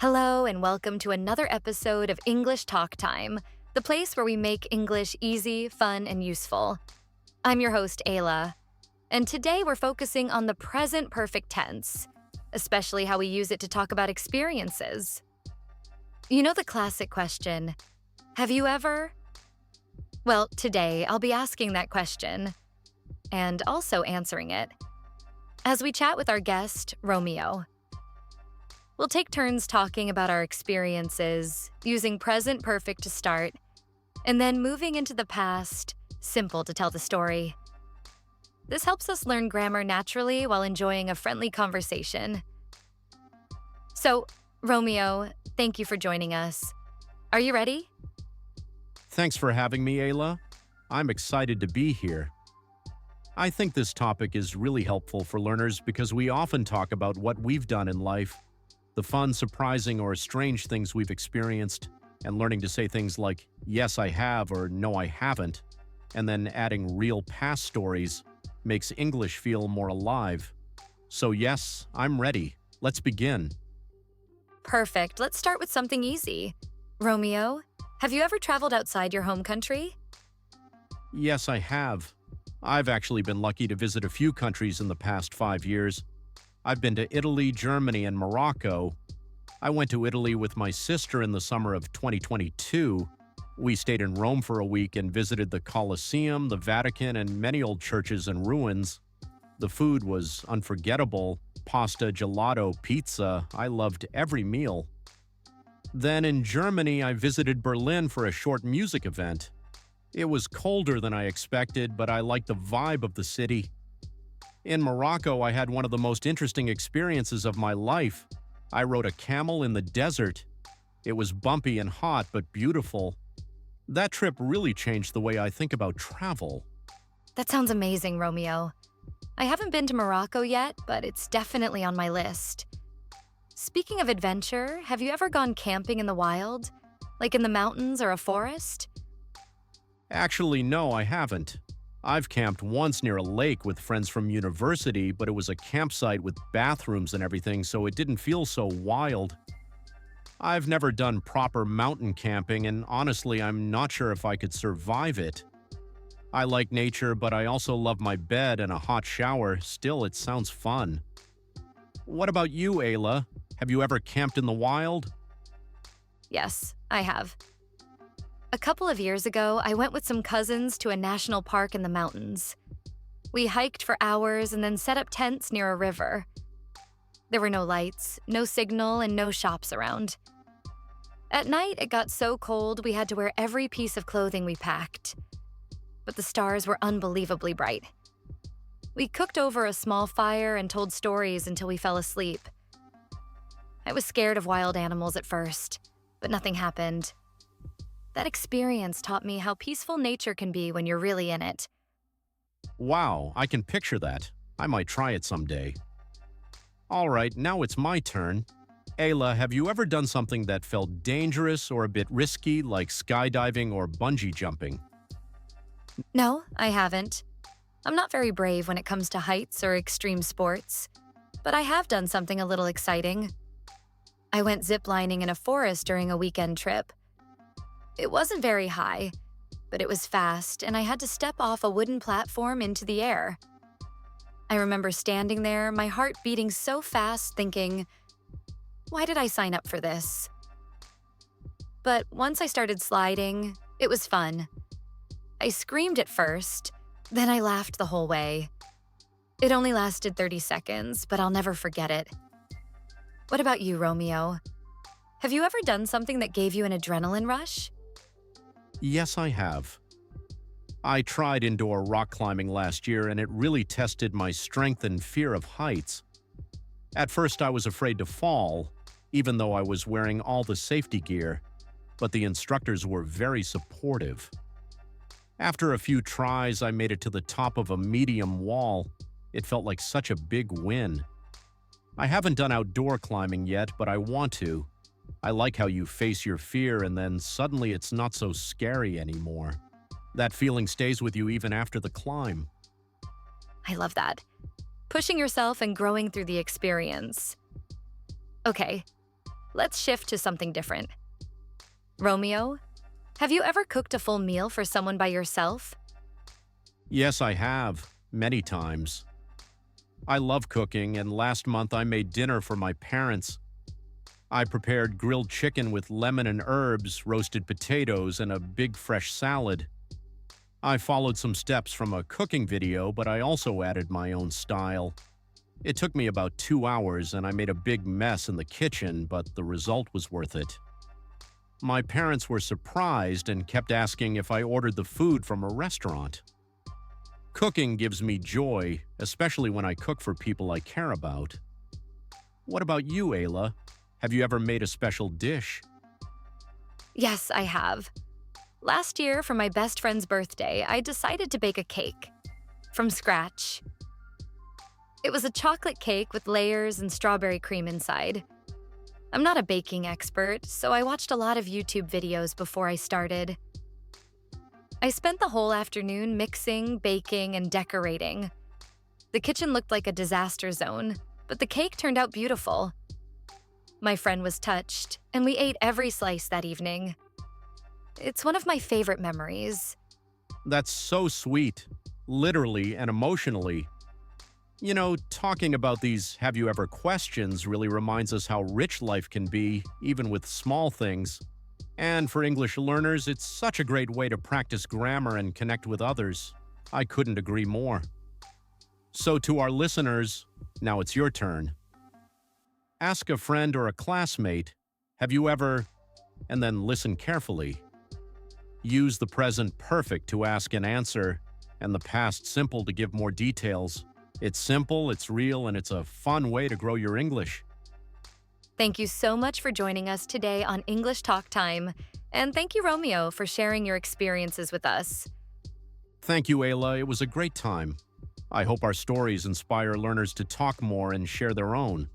Hello, and welcome to another episode of English Talk Time, the place where we make English easy, fun, and useful. I'm your host, Ayla, and today we're focusing on the present perfect tense, especially how we use it to talk about experiences. You know the classic question, have you ever? Well, today I'll be asking that question and also answering it as we chat with our guest, Romeo. We'll take turns talking about our experiences, using present perfect to start, and then moving into the past, simple to tell the story. This helps us learn grammar naturally while enjoying a friendly conversation. So, Romeo, thank you for joining us. Are you ready? Thanks for having me, Ayla. I'm excited to be here. I think this topic is really helpful for learners because we often talk about what we've done in life, the fun, surprising, or strange things we've experienced, and learning to say things like, yes, I have, or no, I haven't, and then adding real past stories makes English feel more alive. So yes, I'm ready. Let's begin. Perfect. Let's start with something easy. Romeo, have you ever traveled outside your home country? Yes, I have. I've actually been lucky to visit a few countries in the past 5 years. I've been to Italy, Germany, and Morocco. I went to Italy with my sister in the summer of 2022. We stayed in Rome for a week and visited the Colosseum, the Vatican, and many old churches and ruins. The food was unforgettable. Pasta, gelato, pizza. I loved every meal. Then in Germany, I visited Berlin for a short music event. It was colder than I expected, but I liked the vibe of the city. In Morocco, I had one of the most interesting experiences of my life. I rode a camel in the desert. It was bumpy and hot, but beautiful. That trip really changed the way I think about travel. That sounds amazing, Romeo. I haven't been to Morocco yet, but it's definitely on my list. Speaking of adventure, have you ever gone camping in the wild? Like in the mountains or a forest? Actually, no, I haven't. I've camped once near a lake with friends from university, but it was a campsite with bathrooms and everything, so it didn't feel so wild. I've never done proper mountain camping, and honestly, I'm not sure if I could survive it. I like nature, but I also love my bed and a hot shower. Still, it sounds fun. What about you, Ayla? Have you ever camped in the wild? Yes, I have. A couple of years ago, I went with some cousins to a national park in the mountains. We hiked for hours and then set up tents near a river. There were no lights, no signal, and no shops around. At night, it got so cold we had to wear every piece of clothing we packed. But the stars were unbelievably bright. We cooked over a small fire and told stories until we fell asleep. I was scared of wild animals at first, but nothing happened. That experience taught me how peaceful nature can be when you're really in it. Wow, I can picture that. I might try it someday. All right, now it's my turn. Ayla, have you ever done something that felt dangerous or a bit risky, like skydiving or bungee jumping? No, I haven't. I'm not very brave when it comes to heights or extreme sports, but I have done something a little exciting. I went ziplining in a forest during a weekend trip. It wasn't very high, but it was fast, and I had to step off a wooden platform into the air. I remember standing there, my heart beating so fast, thinking, why did I sign up for this? But once I started sliding, it was fun. I screamed at first, then I laughed the whole way. It only lasted 30 seconds, but I'll never forget it. What about you, Romeo? Have you ever done something that gave you an adrenaline rush? Yes, I have. I tried indoor rock climbing last year, and it really tested my strength and fear of heights. At first, I was afraid to fall, even though I was wearing all the safety gear, but the instructors were very supportive. After a few tries, I made it to the top of a medium wall. It felt like such a big win. I haven't done outdoor climbing yet, but I want to. I like how you face your fear and then suddenly it's not so scary anymore. That feeling stays with you even after the climb. I love that. Pushing yourself and growing through the experience. Okay, let's shift to something different. Romeo, have you ever cooked a full meal for someone by yourself? Yes, I have, many times. I love cooking, and last month I made dinner for my parents. I prepared grilled chicken with lemon and herbs, roasted potatoes, and a big fresh salad. I followed some steps from a cooking video, but I also added my own style. It took me about 2 hours, and I made a big mess in the kitchen, but the result was worth it. My parents were surprised and kept asking if I ordered the food from a restaurant. Cooking gives me joy, especially when I cook for people I care about. What about you, Ayla? Have you ever made a special dish? Yes, I have. Last year, for my best friend's birthday, I decided to bake a cake. From scratch. It was a chocolate cake with layers and strawberry cream inside. I'm not a baking expert, so I watched a lot of YouTube videos before I started. I spent the whole afternoon mixing, baking, and decorating. The kitchen looked like a disaster zone, but the cake turned out beautiful. My friend was touched, and we ate every slice that evening. It's one of my favorite memories. That's so sweet, literally and emotionally. You know, talking about these have you ever questions really reminds us how rich life can be, even with small things. And for English learners, it's such a great way to practice grammar and connect with others. I couldn't agree more. So to our listeners, now it's your turn. Ask a friend or a classmate, have you ever, and then listen carefully. Use the present perfect to ask and answer, and the past simple to give more details. It's simple, it's real, and it's a fun way to grow your English. Thank you so much for joining us today on English Talk Time. And thank you, Romeo, for sharing your experiences with us. Thank you, Ayla. It was a great time. I hope our stories inspire learners to talk more and share their own.